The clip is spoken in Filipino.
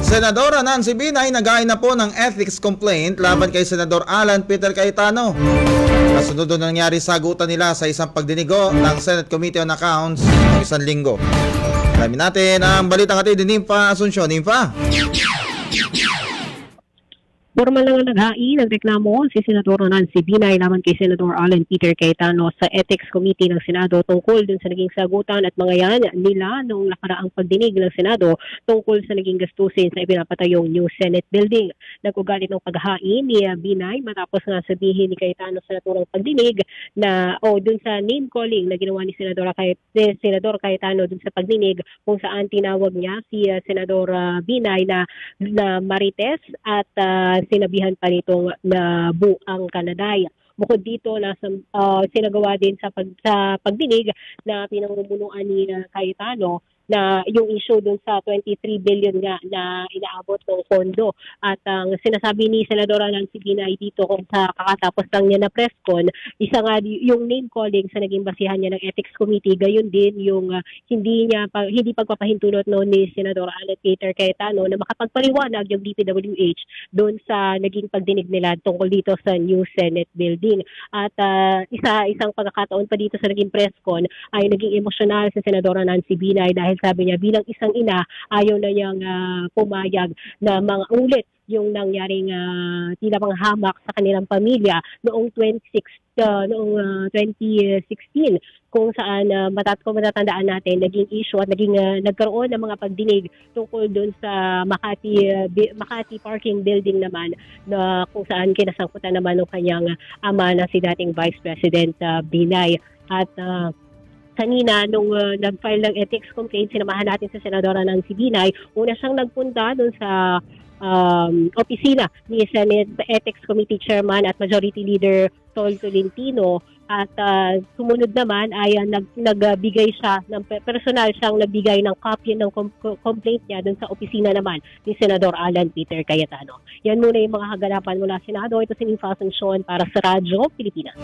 Senadora Nancy Binay nag-ain na po ng ethics complaint laban kay Senador Alan Peter Cayetano. Kasunod na nangyari sagutan nila sa isang pagdinigo ng Senate Committee on Accounts ng isang linggo. Alamin natin ang balitang hatid ni Nympha Asuncion. Nympha. Formal lang naghain ng reklamo si Senador Nancy Binay laban kay Senador Alan Peter Cayetano sa Ethics Committee ng Senado tungkol dun sa naging sagutan at mga yan nila noong nakaraang pagdinig ng Senado tungkol sa naging gastusin sa ipinapatayong new Senate building. Nag-ugalit ng paghain ni Binay matapos nga sabihin ni Cayetano sa naturang pagdinig na dun sa name calling na ginawa ni Senador Cayetano dun sa pagdinig kung saan tinawag niya si Senador Binay na Marites at sinabihan pa nitong na buang Kanaday. Bukod dito, sinagawa din sa pagdinig na pinangumunuan ni Cayetano na yung issue dun sa 23 billion nga na inaabot ng pondo. At ang sinasabi ni Senadora Nancy Binay dito kung sa kakatapos lang niya na press con, isa nga yung name calling sa naging basihan niya ng Ethics Committee, gayon din yung hindi pagpapahintulot noon ni Senador Alan Peter Cayetano na makapagpaliwanag yung DPWH doon sa naging pagdinig nila tungkol dito sa new Senate building. At isang pagkakataon pa dito sa naging press con ay naging emosyonal si Senadora Nancy Binay dahil sabi niya bilang isang ina ayaw na niyang pumayag na mga ulit yung nangyaring tila pang hamak sa kanilang pamilya noong 2016 kung saan kung matatandaan natin naging issue at nagkaroon ng mga pagdinig tungkol doon sa Makati Parking Building naman na kung saan kinasangkutan naman ng kanyang ama na si dating Vice President Binay. At kanina, nung nag-file ng ethics complaint, sinamahan natin sa Senadora Nancy Binay. Una siyang nagpunta doon sa opisina ni Senate Ethics Committee Chairman at Majority Leader Tol Tolentino. At sumunod naman ay nagbigay siya, personal siyang nagbigay ng copy ng complaint niya doon sa opisina naman ni Senador Alan Peter Cayetano. Yan muna yung mga kaganapan mula sa Senado. Ito si Nympha Asuncion para sa Radyo Pilipinas.